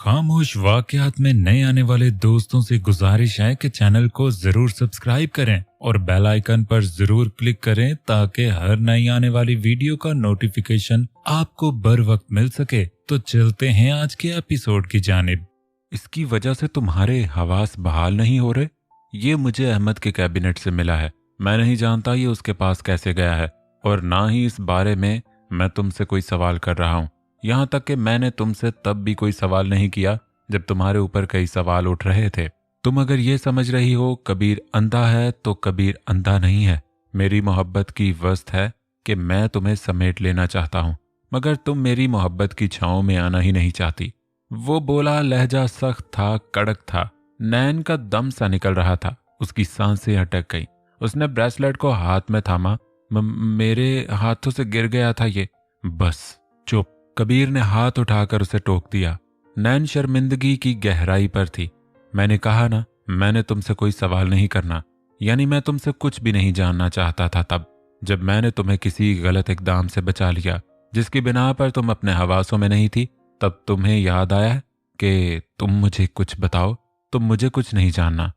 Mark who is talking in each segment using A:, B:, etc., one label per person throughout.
A: खामोश वाकयात में नए आने वाले दोस्तों से गुजारिश है कि चैनल को जरूर सब्सक्राइब करें और बेल आइकन पर जरूर क्लिक करें ताकि हर नई आने वाली वीडियो का नोटिफिकेशन आपको बर वक्त मिल सके। तो चलते हैं आज के एपिसोड की जानिब। इसकी वजह से तुम्हारे हवास बहाल नहीं हो रहे। ये मुझे अहमद के कैबिनेट से मिला है। मैं नहीं जानता ये उसके पास कैसे गया है और ना ही इस बारे में मैं तुमसे कोई सवाल कर रहा हूँ। यहाँ तक कि मैंने तुमसे तब भी कोई सवाल नहीं किया जब तुम्हारे ऊपर कई सवाल उठ रहे थे। तुम अगर ये समझ रही हो कबीर अंधा है तो कबीर अंधा नहीं है। मेरी मोहब्बत की वस्त है कि मैं तुम्हें समेट लेना चाहता हूँ, मगर तुम मेरी मोहब्बत की छाँव में आना ही नहीं चाहती। वो बोला, लहजा सख्त था, कड़क था, नैन का दम सा निकल रहा था, उसकी सांसें अटक गई। उसने ब्रेसलेट को हाथ में थामा। मेरे हाथों से गिर गया था ये। बस चुप। कबीर ने हाथ उठाकर उसे टोक दिया। नैन शर्मिंदगी की गहराई पर थी। मैंने कहा ना, मैंने तुमसे कोई सवाल नहीं करना, यानी मैं तुमसे कुछ भी नहीं जानना चाहता था। तब जब मैंने तुम्हें किसी गलत इकदाम से बचा लिया जिसकी बिना पर तुम अपने हवासों में नहीं थी, तब तुम्हें याद आया कि तुम मुझे कुछ बताओ। तुम मुझे कुछ नहीं जानना।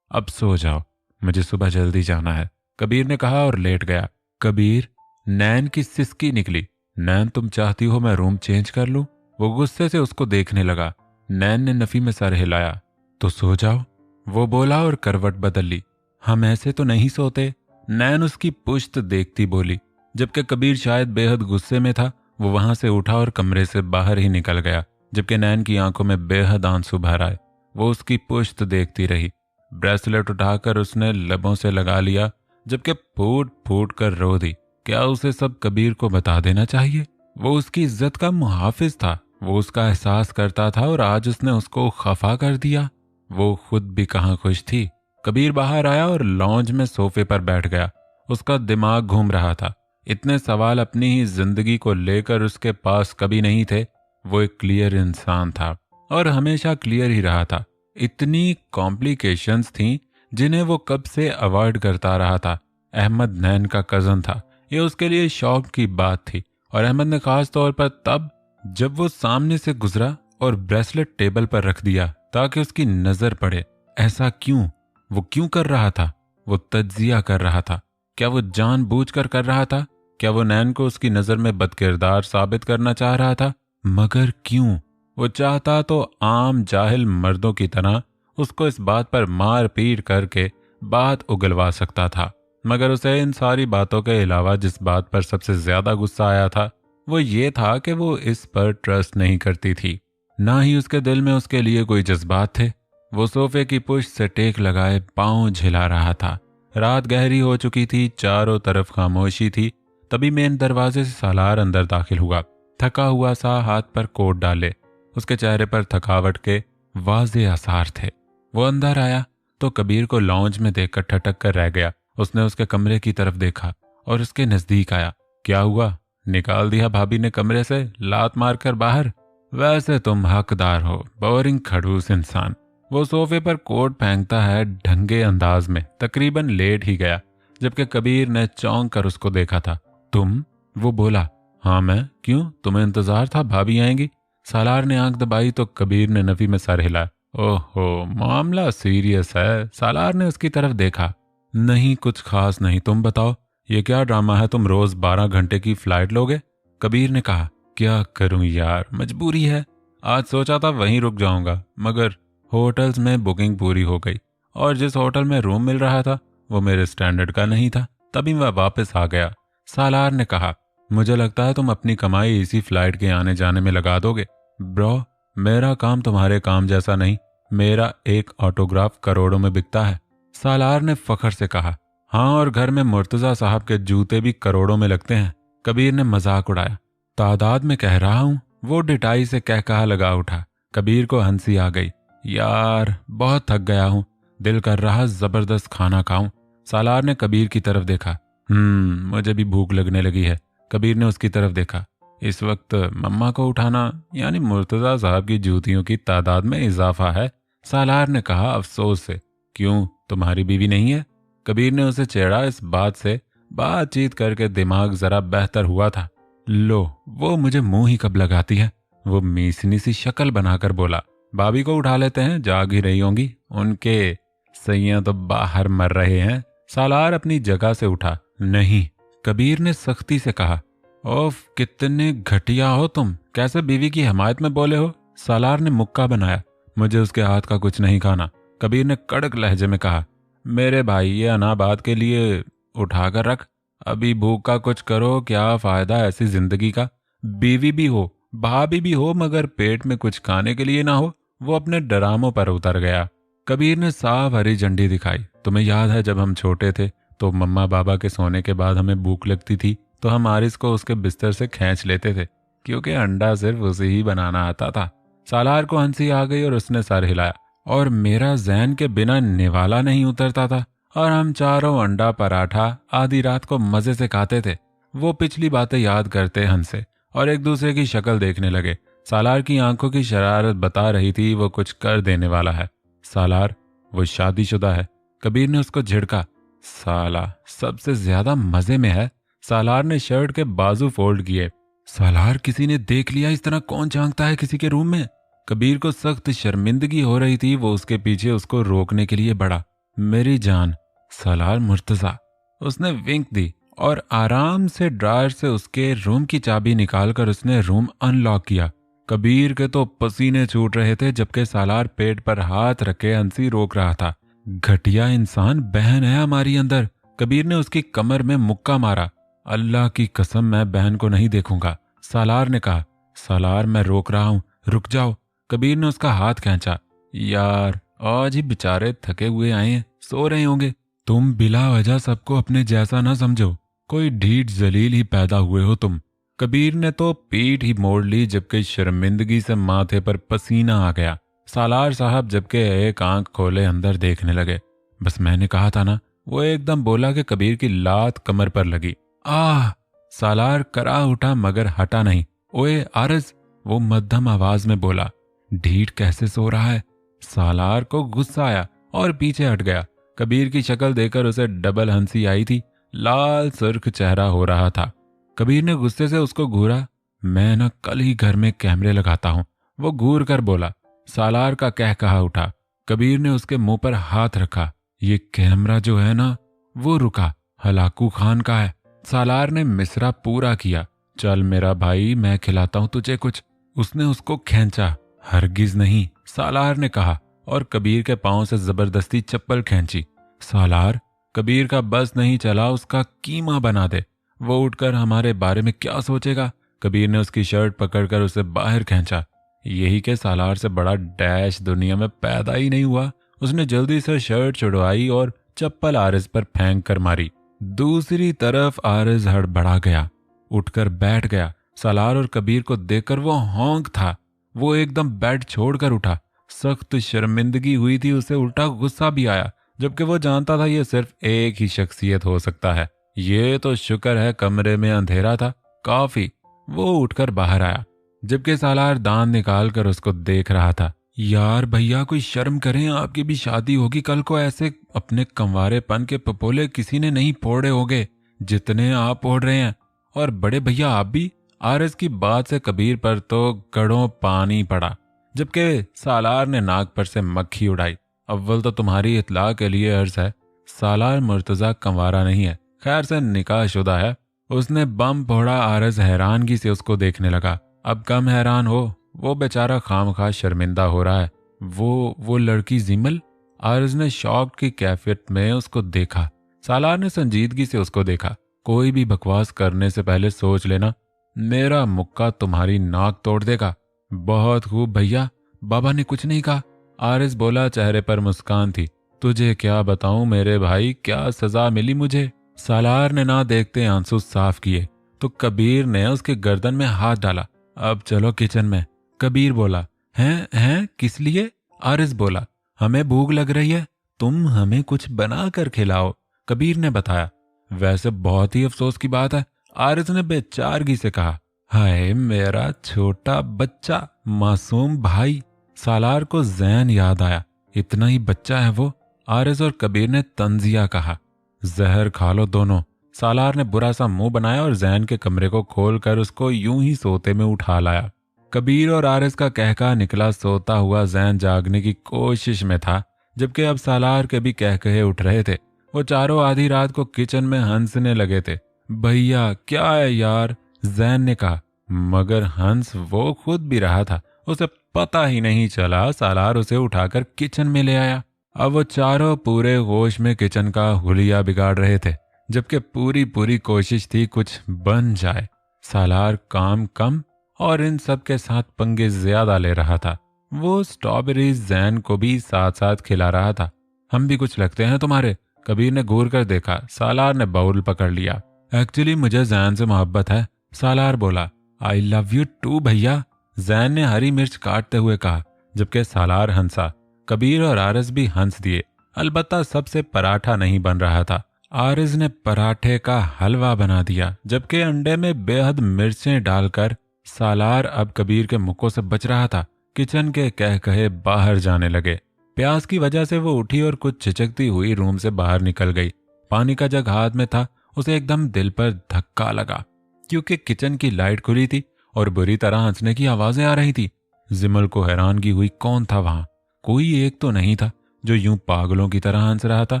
A: अब सो जाओ, मुझे सुबह जल्दी जाना है, कबीर ने कहा और लेट गया। कबीर, नैन की सिसकी निकली। नैन, तुम चाहती हो मैं रूम चेंज कर लूं? वो गुस्से से उसको देखने लगा। नैन ने नफी में सर हिलाया। तो सो जाओ, वो बोला और करवट बदल ली। हम ऐसे तो नहीं सोते, नैन उसकी पुश्त देखती बोली। जबकि कबीर शायद बेहद गुस्से में था, वो वहां से उठा और कमरे से बाहर ही निकल गया। जबकि नैन की आंखों में बेहद आंसू भर आए। वो उसकी पुश्त देखती रही। ब्रेसलेट उठाकर उसने लबों से लगा लिया, जबकि फूट फूट कर रो दी। क्या उसे सब कबीर को बता देना चाहिए? वो उसकी इज्जत का मुहाफिज था, वो उसका एहसास करता था और आज उसने उसको खफा कर दिया। वो खुद भी कहाँ खुश थी। कबीर बाहर आया और लॉन्ज में सोफे पर बैठ गया। उसका दिमाग घूम रहा था। इतने सवाल अपनी ही जिंदगी को लेकर उसके पास कभी नहीं थे। वो एक क्लियर इंसान था और हमेशा क्लियर ही रहा था। इतनी कॉम्प्लिकेशंस थीं जिन्हें वो कब से अवॉइड करता रहा था। अहमद नैन का कजन था, ये उसके लिए शौक की बात थी। और अहमद ने खास तौर पर तब जब वो सामने से गुजरा और ब्रेसलेट टेबल पर रख दिया ताकि उसकी नजर पड़े। ऐसा क्यों? वो क्यों कर रहा था? वो तज्जिया कर रहा था। क्या वो जानबूझकर कर रहा था? क्या वो नैन को उसकी नजर में बदकिरदार साबित करना चाह रहा था? मगर क्यों? वो चाहता तो आम जाहिल मर्दों की तरह उसको इस बात पर मार पीट करके बात उगलवा सकता था, मगर उसे इन सारी बातों के अलावा जिस बात पर सबसे ज्यादा गुस्सा आया था वो ये था कि वो इस पर ट्रस्ट नहीं करती थी। ना ही उसके दिल में उसके लिए कोई जज्बात थे। वो सोफे की पुश्त से टेक लगाए पांव झिला रहा था। रात गहरी हो चुकी थी, चारों तरफ खामोशी थी। तभी मेन दरवाजे से सालार अंदर दाखिल हुआ, थका हुआ सा, हाथ पर कोट डाले। उसके चेहरे पर थकावट के वाज़े आसार थे। वो अंदर आया तो कबीर को लॉन्ज में देखकर ठटक कर रह गया। उसने उसके कमरे की तरफ देखा और उसके नजदीक आया। क्या हुआ? निकाल दिया भाभी ने कमरे से लात मारकर बाहर? वैसे तुम हकदार हो, बोरिंग खड़ूस इंसान। वो सोफे पर कोट फेंकता है ढंगे अंदाज में, तकरीबन लेट ही गया। जबकि कबीर ने चौंक कर उसको देखा था। तुम? वो बोला, हाँ मैं। क्यों, तुम्हें इंतजार था भाभी आएंगी? सालार ने आंख दबाई तो कबीर ने नफी में सर हिलाया। ओहो, मामला सीरियस है। सालार ने उसकी तरफ देखा। नहीं, कुछ खास नहीं, तुम बताओ ये क्या ड्रामा है? तुम रोज 12 घंटे की फ्लाइट लोगे? कबीर ने कहा। क्या करूं यार, मजबूरी है। आज सोचा था वहीं रुक जाऊंगा, मगर होटल्स में बुकिंग पूरी हो गई और जिस होटल में रूम मिल रहा था वो मेरे स्टैंडर्ड का नहीं था, तभी मैं वापस आ गया। सालार ने कहा, मुझे लगता है तुम अपनी कमाई इसी फ्लाइट के आने जाने में लगा दोगे। ब्रो, मेरा काम तुम्हारे काम जैसा नहीं। मेरा एक ऑटोग्राफ करोड़ों में बिकता है। सालार ने फखर से कहा। हाँ, और घर में मुर्तजा साहब के जूते भी करोड़ों में लगते हैं। कबीर ने मजाक उड़ाया। तादाद में कह रहा हूँ, वो डिटाई से कह कहा लगा उठा। कबीर को हंसी आ गई। यार बहुत थक गया हूँ, दिल कर रहा जबरदस्त खाना खाऊं। सालार ने कबीर की तरफ देखा। मुझे भी भूख लगने लगी है। कबीर ने उसकी तरफ देखा। इस वक्त मम्मा को उठाना यानी मुर्तजा साहब की जूतियों की तादाद में इजाफा है, सालार ने कहा अफसोस से। क्यों, तुम्हारी बीवी नहीं है? कबीर ने उसे छेड़ा। इस बात से बातचीत करके दिमाग जरा बेहतर हुआ था। लो, वो मुझे मुंह ही कब लगाती है। वो मीसनी सी शक्ल बनाकर बोला। भाभी को उठा लेते हैं, जाग ही रही होंगी, उनके सैयां तो बाहर मर रहे हैं। सालार अपनी जगह से उठा। नहीं, कबीर ने सख्ती से कहा। ओफ, कितने घटिया हो तुम, कैसे बीवी की हिमायत में बोले हो। सालार ने मुक्का बनाया। मुझे उसके हाथ का कुछ नहीं खाना, कबीर ने कड़क लहजे में कहा। मेरे भाई, ये अनाबाद के लिए उठाकर रख, अभी भूख का कुछ करो, क्या फायदा ऐसी जिंदगी का। बीवी भी हो, भाभी भी हो, मगर पेट में कुछ खाने के लिए ना हो। वो अपने डरामों पर उतर गया। कबीर ने साफ हरी झंडी दिखाई। तुम्हें याद है जब हम छोटे थे तो मम्मा बाबा के सोने के बाद हमें भूख लगती थी तो हम आरिस को उसके बिस्तर से खींच लेते थे, क्योंकि अंडा सिर्फ उसे ही बनाना आता था। सालार को हंसी आ गई और उसने सर हिलाया। और मेरा जैन के बिना निवाला नहीं उतरता था और हम चारों अंडा पराठा आधी रात को मजे से खाते थे। वो पिछली बातें याद करते हंसे और एक दूसरे की शक्ल देखने लगे। सालार की आंखों की शरारत बता रही थी वो कुछ कर देने वाला है। सालार, वो शादीशुदा है, कबीर ने उसको झिड़का। साला सबसे ज्यादा मजे में है। सालार ने शर्ट के बाजू फोल्ड किए। सालार, किसी ने देख लिया, इस तरह कौन झांकता है किसी के रूम में। कबीर को सख्त शर्मिंदगी हो रही थी। वो उसके पीछे उसको रोकने के लिए बढ़ा। मेरी जान, सालार मुर्तजा। उसने विंक दी और आराम से ड्रायर से उसके रूम की चाबी निकालकर उसने रूम अनलॉक किया। कबीर के तो पसीने छूट रहे थे, जबकि सालार पेट पर हाथ रखे हंसी रोक रहा था। घटिया इंसान, बहन है हमारी अंदर। कबीर ने उसकी कमर में मुक्का मारा। अल्लाह की कसम, मैं बहन को नहीं देखूंगा, सालार ने कहा। सालार, मैं रोक रहा हूं, रुक जाओ। कबीर ने उसका हाथ खींचा। यार, आज ही बेचारे थके हुए आए हैं, सो रहे होंगे। तुम बिला वजह सबको अपने जैसा ना समझो, कोई ढीठ जलील ही पैदा हुए हो तुम। कबीर ने तो पीठ ही मोड़ ली, जबकि शर्मिंदगी से माथे पर पसीना आ गया। सालार साहब जबकि एक आंख खोले अंदर देखने लगे। बस मैंने कहा था ना, वो एकदम बोला कि कबीर की लात कमर पर लगी। आह! सालार करा उठा मगर हटा नहीं। ओए आरज, वो मध्यम आवाज में बोला। ढीठ कैसे सो रहा है। सालार को गुस्सा आया और पीछे हट गया। कबीर की शक्ल देखकर उसे डबल हंसी आई थी। लाल सुर्ख चेहरा हो रहा था। कबीर ने गुस्से से उसको घूरा। मैं ना कल ही घर में कैमरे लगाता हूं, वो घूर कर बोला। सालार का कह कहा उठा। कबीर ने उसके मुंह पर हाथ रखा। ये कैमरा जो है ना, वो रुका, हलाकू खान का है। सालार ने मिसरा पूरा किया। चल मेरा भाई, मैं खिलाता हूं तुझे कुछ। उसने उसको खींचा। हरगिज नहीं, सालार ने कहा और कबीर के पांव से जबरदस्ती चप्पल खींची। सालार, कबीर का बस नहीं चला, उसका कीमा बना दे। वो उठकर हमारे बारे में क्या सोचेगा। कबीर ने उसकी शर्ट पकड़कर उसे बाहर खींचा। यही के सालार से बड़ा डैश दुनिया में पैदा ही नहीं हुआ। उसने जल्दी से शर्ट छुड़वाई और चप्पल आरिज पर फेंक कर मारी। दूसरी तरफ आरिज हड़बड़ा गया, उठकर बैठ गया। सालार और कबीर को देखकर वो हौंक था। वो एकदम बेड छोड़कर उठा। सख्त शर्मिंदगी हुई थी उसे, उल्टा गुस्सा भी आया, जबकि वो जानता था ये सिर्फ एक ही शख्सियत हो सकता है। ये तो शुक्र है कमरे में अंधेरा था, काफी। वो उठकर बाहर आया, जबकि सालार दांत निकालकर उसको देख रहा था। यार भैया, कोई शर्म करें, आपकी भी शादी होगी कल को। ऐसे अपने कंवारेपन के पपोले किसी ने नहीं फोड़े होंगे जितने आप फोड़ रहे हैं। और बड़े भैया आप भी। आरस की बात से कबीर पर तो गड़ों पानी पड़ा, जबकि सालार ने नाक पर से मक्खी उड़ाई। अव्वल तो तुम्हारी इत्ला के लिए अर्ज है, सालार मुर्तजा कंवारा नहीं है, खैर से निकाह शुदा है। उसने बम फोड़ा। आरज हैरानगी से उसको देखने लगा। अब कम हैरान हो, वो बेचारा खामखा शर्मिंदा हो रहा है। वो लड़की जिमल। आरज ने शॉक की कैफियत में उसको देखा। सालार ने संजीदगी से उसको देखा। कोई भी बकवास करने से पहले सोच लेना, मेरा मुक्का तुम्हारी नाक तोड़ देगा। बहुत खूब भैया, बाबा ने कुछ नहीं कहा। आरिस बोला, चेहरे पर मुस्कान थी। तुझे क्या बताऊं मेरे भाई, क्या सजा मिली मुझे। सालार ने ना देखते आंसू साफ किए तो कबीर ने उसके गर्दन में हाथ डाला। अब चलो किचन में। कबीर बोला। हैं किस लिए? आरिस बोला, हमें भूख लग रही है, तुम हमें कुछ बना कर खिलाओ। कबीर ने बताया। वैसे बहुत ही अफसोस की बात है, आरिस ने बेचारगी से कहा। हाय मेरा छोटा बच्चा, मासूम भाई। सालार को जैन याद आया। इतना ही बच्चा है वो। आरिस और कबीर ने तंजिया कहा। जहर खा लो दोनों। सालार ने बुरा सा मुंह बनाया और जैन के कमरे को खोलकर उसको यूं ही सोते में उठा लाया। कबीर और आरिस का कहका निकला। सोता हुआ जैन जागने की कोशिश में था, जबकि अब सालार के भी कहकहे उठ रहे थे। वो चारों आधी रात को किचन में हंसने लगे थे। भैया क्या है यार, जैन ने कहा, मगर हंस वो खुद भी रहा था। उसे पता ही नहीं चला। सालार उसे उठाकर किचन में ले आया। अब वो चारों पूरे होश में किचन का हुलिया बिगाड़ रहे थे, जबकि पूरी पूरी कोशिश थी कुछ बन जाए। सालार काम कम और इन सब के साथ पंगे ज्यादा ले रहा था। वो स्ट्रॉबेरीज जैन को भी साथ साथ खिला रहा था। हम भी कुछ लगते हैं तुम्हारे, कबीर ने घूर कर देखा। सालार ने बाउल पकड़ लिया। एक्चुअली मुझे जैन से मोहब्बत है, सालार बोला। आई लव यू टू भैया, जैन ने हरी मिर्च काटते हुए कहा, जबकि सालार हंसा। कबीर और आरिस भी हंस दिए। अलबत्ता सबसे पराठा नहीं बन रहा था। आरिस ने पराठे का हलवा बना दिया, जबकि अंडे में बेहद मिर्चें डालकर सालार अब कबीर के मुक्कों से बच रहा था। किचन के कह कहे बाहर जाने लगे। प्यास की वजह से वो उठी और कुछ चिचकती हुई रूम से बाहर निकल गई। पानी का जग हाथ में था। उसे एकदम दिल पर धक्का लगा, क्योंकि किचन की लाइट खुली थी और बुरी तरह हंसने की आवाजें आ रही थी। जिमल को हैरानगी हुई, कौन था वहां? कोई एक तो नहीं था जो यूं पागलों की तरह हंस रहा था।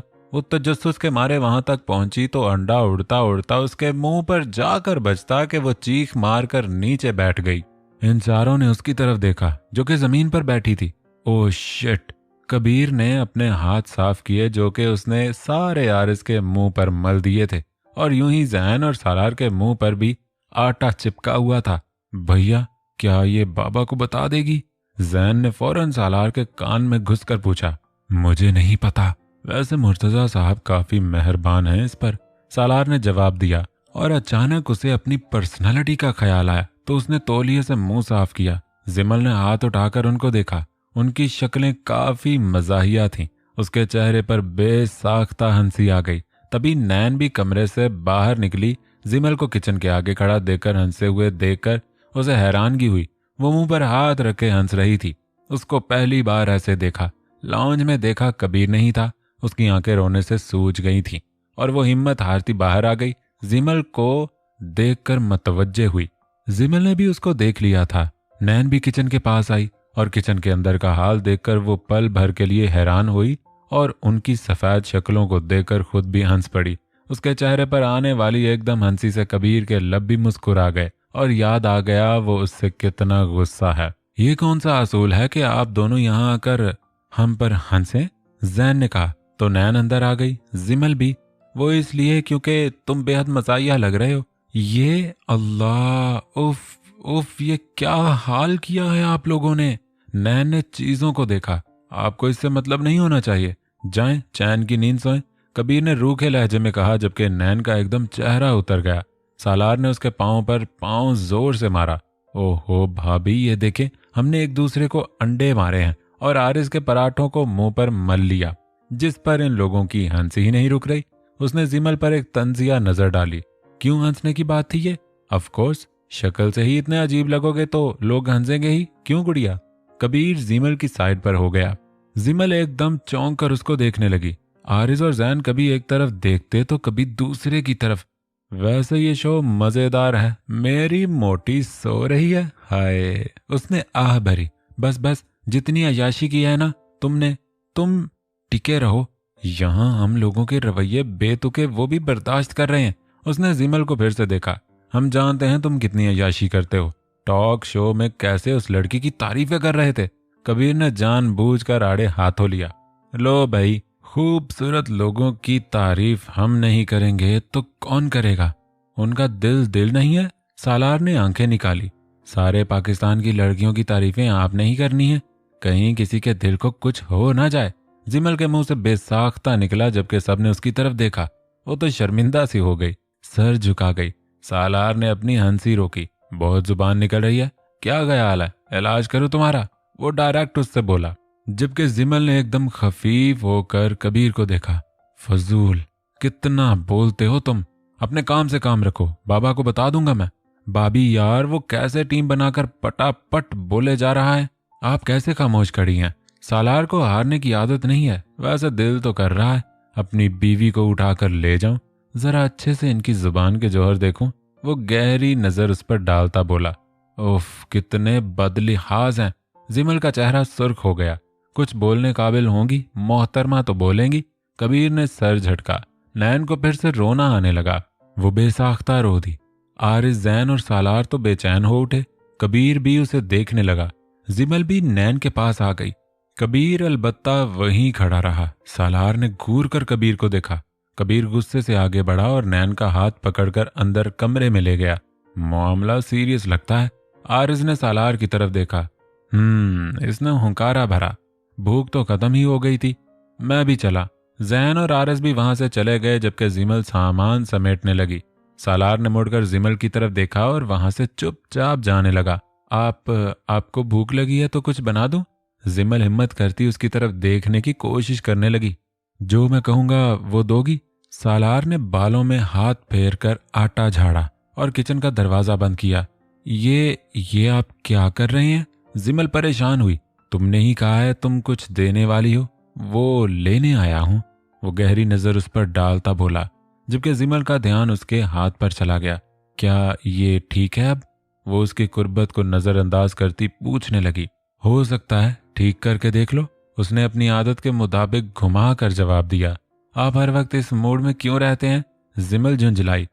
A: वो तजस्सुस के मारे वहां तक पहुंची तो अंडा उड़ता उड़ता उसके मुंह पर जाकर बजता कि वो चीख मारकर नीचे बैठ गई। इन चारों ने उसकी तरफ देखा, जो कि जमीन पर बैठी थी। Oh shit! कबीर ने अपने हाथ साफ किए, जो कि उसने सारे आरिस के मुंह पर मल दिए थे, और यूं ही जैन और सालार के मुंह पर भी आटा चिपका हुआ था। भैया क्या ये बाबा को बता देगी? जैन ने फौरन सालार के कान में घुसकर पूछा। मुझे नहीं पता, वैसे मुर्तजा साहब काफी मेहरबान हैं इस पर, सालार ने जवाब दिया। और अचानक उसे अपनी पर्सनालिटी का ख्याल आया तो उसने तौलिए से मुंह साफ किया। जिमल ने हाथ उठाकर उनको देखा। उनकी शक्लें काफी मजाहिया थीं। उसके चेहरे पर बेसाख्ता हंसी आ गई। तभी नैन भी कमरे से बाहर निकली। जिमल को किचन के आगे खड़ा देखकर हंसते हुए देखकर उसे हैरानगी हुई। वो मुंह पर हाथ रखे हंस रही थी। उसको पहली बार ऐसे देखा। लाउंज में देखा, कबीर नहीं था। उसकी आंखें रोने से सूज गई थीं और वो हिम्मत हारती बाहर आ गई। जिमल को देखकर मतवज्जे हुई। जिमल ने भी उसको देख लिया था। नैन भी किचन के पास आई और किचन के अंदर का हाल देखकर वो पल भर के लिए हैरान हुई और उनकी सफेद शक्लों को देखकर खुद भी हंस पड़ी। उसके चेहरे पर आने वाली एकदम हंसी से कबीर के लब भी मुस्कुरा गए और याद आ गया वो उससे कितना गुस्सा है। ये कौन सा असूल है कि आप दोनों यहाँ आकर हम पर हंसे? जैन ने कहा तो नैन अंदर आ गई। जिमल भी। वो इसलिए क्योंकि तुम बेहद मजाहिया लग रहे हो। ये अल्लाह, उफ उफ, ये क्या हाल किया है आप लोगों ने? नैन ने चीजों को देखा। आपको इससे मतलब नहीं होना चाहिए, जाएं चैन की नींद सोएं, कबीर ने रूखे लहजे में कहा, जबकि नैन का एकदम चेहरा उतर गया। सालार ने उसके पांव पर पांव जोर से मारा। ओहो भाभी, ये देखे, हमने एक दूसरे को अंडे मारे हैं और आरिस के पराठों को मुंह पर मल लिया, जिस पर इन लोगों की हंसी ही नहीं रुक रही। उसने जिमल पर एक तंजिया नजर डाली। क्यों हंसने की बात थी ये? ऑफ कोर्स, शक्ल से ही इतने अजीब लगोगे तो लोग हंसेंगे ही, क्यों गुड़िया? कबीर जिमल की साइड पर हो गया। जिमल एकदम चौंक कर उसको देखने लगी। आरिस और जैन कभी एक तरफ देखते तो कभी दूसरे की तरफ। वैसे ये शो मजेदार है। मेरी मोटी सो रही है। हाय, उसने आह भरी। बस बस, जितनी अय्याशी की है ना तुमने, तुम टिके रहो। यहाँ हम लोगों के रवैये बेतुके वो भी बर्दाश्त कर रहे हैं। उसने जिमल को फिर से देखा। हम जानते हैं तुम कितनी अय्याशी करते हो। टॉक शो में कैसे उस लड़की की तारीफें कर रहे थे। कबीर ने जानबूझकर आड़े हाथों लिया। लो भाई, खूबसूरत लोगों की तारीफ हम नहीं करेंगे तो कौन करेगा? उनका दिल दिल नहीं है? सालार ने आंखें निकाली। सारे पाकिस्तान की लड़कियों की तारीफें आपने ही करनी है, कहीं किसी के दिल को कुछ हो ना जाए। जिमल के मुंह से बेसाख्ता निकला, जबकि सबने उसकी तरफ देखा। वो तो शर्मिंदा सी हो गई, सर झुका गई। सालार ने अपनी हंसी रोकी। बहुत जुबान निकल रही है, क्या ख्याल है, इलाज करूं तुम्हारा? वो डायरेक्ट उससे बोला, जबकि जिमल ने एकदम खफीफ होकर कबीर को देखा। फजूल, कितना बोलते हो तुम, अपने काम से काम रखो, बाबा को बता दूंगा मैं। भाभी यार, वो कैसे टीम बनाकर पटापट बोले जा रहा है, आप कैसे खामोश खड़ी हैं? सालार को हारने की आदत नहीं है, वैसे दिल तो कर रहा है अपनी बीवी को उठाकर ले जाऊं, जरा अच्छे से इनकी जुबान के जौहर देखूं। वो गहरी नजर उस पर डालता बोला। उफ, कितने बदलिहाज हैं। जिमल का चेहरा सुर्ख हो गया। कुछ बोलने काबिल होंगी, मोहतरमा तो बोलेंगी। कबीर ने सर झटका। नैन को फिर से रोना आने लगा। वो बेसाख्ता रो दी। आरिस, जैन और सालार तो बेचैन हो उठे। कबीर भी उसे देखने लगा। जिमल भी नैन के पास आ गई। कबीर अलबत्ता वहीं खड़ा रहा। सालार ने घूर कर कबीर को देखा। कबीर गुस्से से आगे बढ़ा और नैन का हाथ पकड़कर अंदर कमरे में ले गया। मामला सीरियस लगता है। आरिस ने सालार की तरफ देखा। इसने हुंकारा भरा। भूख तो खत्म ही हो गई थी। मैं भी चला। जैन और आरिस भी वहां से चले गए जबकि जिमल सामान समेटने लगी। सालार ने मुड़कर जिमल की तरफ देखा और वहां से चुपचाप जाने लगा। आपको भूख लगी है तो कुछ बना दूं? जिमल हिम्मत करती उसकी तरफ देखने की कोशिश करने लगी। जो मैं कहूंगा वो दोगी? सालार ने बालों में हाथ फेर कर आटा झाड़ा और किचन का दरवाजा बंद किया। ये आप क्या कर रहे हैं? जिमल परेशान हुई। तुमने ही कहा है तुम कुछ देने वाली हो। वो लेने आया हूं। वो गहरी नजर उस पर डालता बोला, जबकि जिमल का ध्यान उसके हाथ पर चला गया। क्या ये ठीक है अब? वो उसकी कुर्बत को नजरअंदाज करती पूछने लगी। हो सकता है, ठीक करके देख लो। उसने अपनी आदत के मुताबिक घुमा कर जवाब दिया। आप हर वक्त इस मूड में क्यों रहते हैं? जिमल झुंझलाई।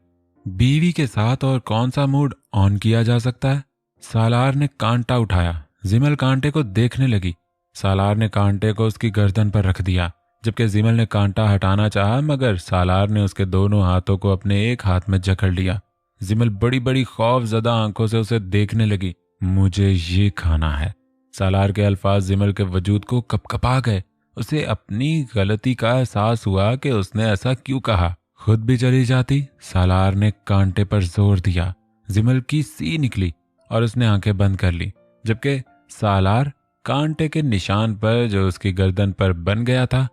A: बीवी के साथ और कौन सा मूड ऑन किया जा सकता है? सालार ने कांटा उठाया। जिमल कांटे को देखने लगी। सालार ने कांटे को उसकी गर्दन पर रख दिया, जबकि जिमल ने कांटा हटाना चाहा, मगर सालार ने उसके दोनों हाथों को अपने एक हाथ में जकड़ लिया। जिमल बड़ी बड़ी खौफजदा आंखों से उसे देखने लगी। मुझे ये खाना है। सालार के अल्फाज जिमल के वजूद को कपकपा गए। उसे अपनी गलती का एहसास हुआ कि उसने ऐसा क्यों कहा। खुद भी चली जाती। सालार ने कांटे पर जोर दिया। जिमल की सी निकली और उसने आंखें बंद कर ली, जबकि सालार कांटे के निशान पर जो उसकी गर्दन पर बन गया था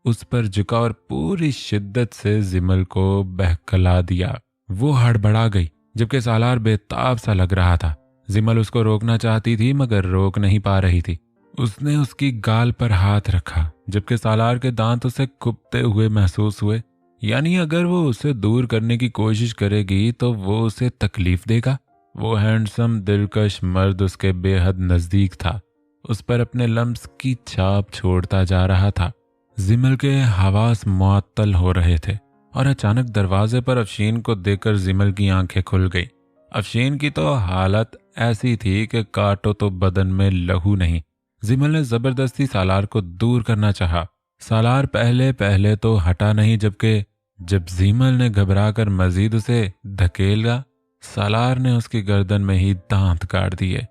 A: उस पर झुका और पूरी शिद्दत से जिमल को बहकला दिया। वो हड़बड़ा गई, जबकि सालार बेताब सा लग रहा था। जिमल उसको रोकना चाहती थी मगर रोक नहीं पा रही थी। उसने उसकी गाल पर हाथ रखा, जबकि सालार के दांत उसे कुपते हुए महसूस हुए। यानी अगर वो उसे दूर करने की कोशिश करेगी तो वो उसे तकलीफ देगा। वो हैंडसम दिलकश मर्द उसके बेहद नजदीक था। उस पर अपने लम्स की छाप छोड़ता जा रहा था। जिमल के हवास मुअत्तल हो रहे थे और अचानक दरवाजे पर अफशीन को देखकर जिमल की आंखें खुल गई। अफशीन की तो हालत ऐसी थी कि काटो तो बदन में लहू नहीं। जिमल ने जबरदस्ती सालार को दूर करना चाहा। सालार पहले पहले तो हटा नहीं, जबकि जब जिमल ने घबराकर मजीद उसे धकेला, सालार ने उसकी गर्दन में ही दांत काट दिए।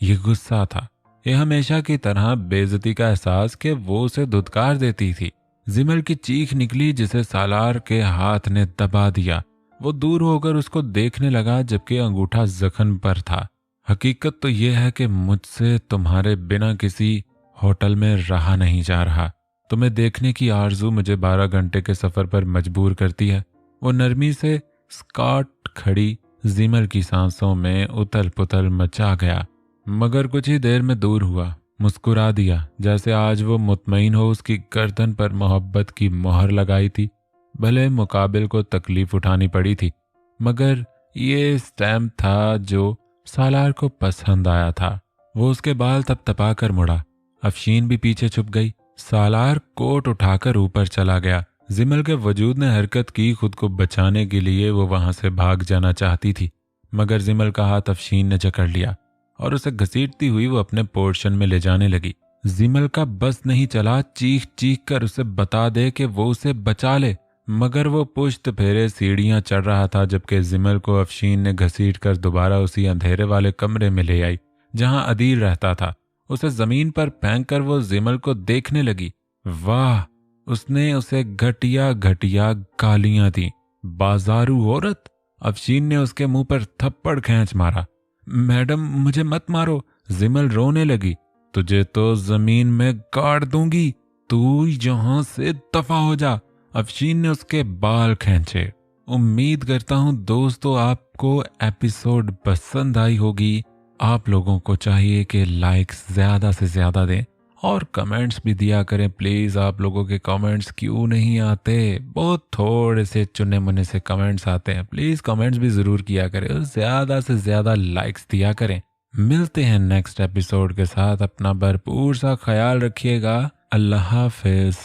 A: ये गुस्सा था, ये हमेशा की तरह बेइज्जती का एहसास कि वो उसे धुतकार देती थी। जिमल की चीख निकली जिसे सालार के हाथ ने दबा दिया। वो दूर होकर उसको देखने लगा, जबकि अंगूठा जख्म पर था। हकीकत तो यह है कि मुझसे तुम्हारे बिना किसी होटल में रहा नहीं जा रहा। तुम्हें देखने की आरजू मुझे 12 घंटे के सफर पर मजबूर करती है। वो नरमी से स्कॉट खड़ी जिमल की सांसों में उथल पुथल मचा गया, मगर कुछ ही देर में दूर हुआ। मुस्कुरा दिया जैसे आज वो मुतमईन हो उसकी गर्दन पर मोहब्बत की मोहर लगाई थी। भले मुकाबिल को तकलीफ उठानी पड़ी थी, मगर ये स्टैम्प था जो सालार को पसंद आया था। वो उसके बाल तपतपा कर मुड़ा। अफशीन भी पीछे छुप गई। सालार कोट उठाकर ऊपर चला गया। जिमल के वजूद ने हरकत की। खुद को बचाने के लिए वो वहां से भाग जाना चाहती थी, मगर जिमल का हाथ अफशीन ने जकड़ लिया और उसे घसीटती हुई वो अपने पोर्शन में ले जाने लगी। जिमल का बस नहीं चला चीख चीख कर उसे बता दे कि वो उसे बचा ले, मगर वो पुश्त फेरे सीढ़ियां चढ़ रहा था, जबकि जिमल को अफशीन ने घसीट कर दोबारा उसी अंधेरे वाले कमरे में ले आई जहां अदील रहता था। उसे जमीन पर फेंक कर वो जिमल को देखने लगी। वाह, उसने उसे घटिया घटिया गालियां दी। बाजारू औरत। अफशीन ने उसके मुंह पर थप्पड़ खींच मारा। मैडम मुझे मत मारो। जिमल रोने लगी। तुझे तो जमीन में गाड़ दूंगी, तू यहां से दफा हो जा। अफशीन ने उसके बाल खींचे। उम्मीद करता हूं दोस्तों आपको एपिसोड पसंद आई होगी। आप लोगों को चाहिए कि लाइक्स ज्यादा से ज्यादा दें और कमेंट्स भी दिया करें प्लीज। आप लोगों के कमेंट्स क्यों नहीं आते? बहुत थोड़े से चुने मुने से कमेंट्स आते हैं। प्लीज कमेंट्स भी जरूर किया करें और ज्यादा से ज्यादा लाइक्स दिया करें। मिलते हैं नेक्स्ट एपिसोड के साथ। अपना भरपूर सा ख्याल रखिएगा। अल्लाह हाफिज।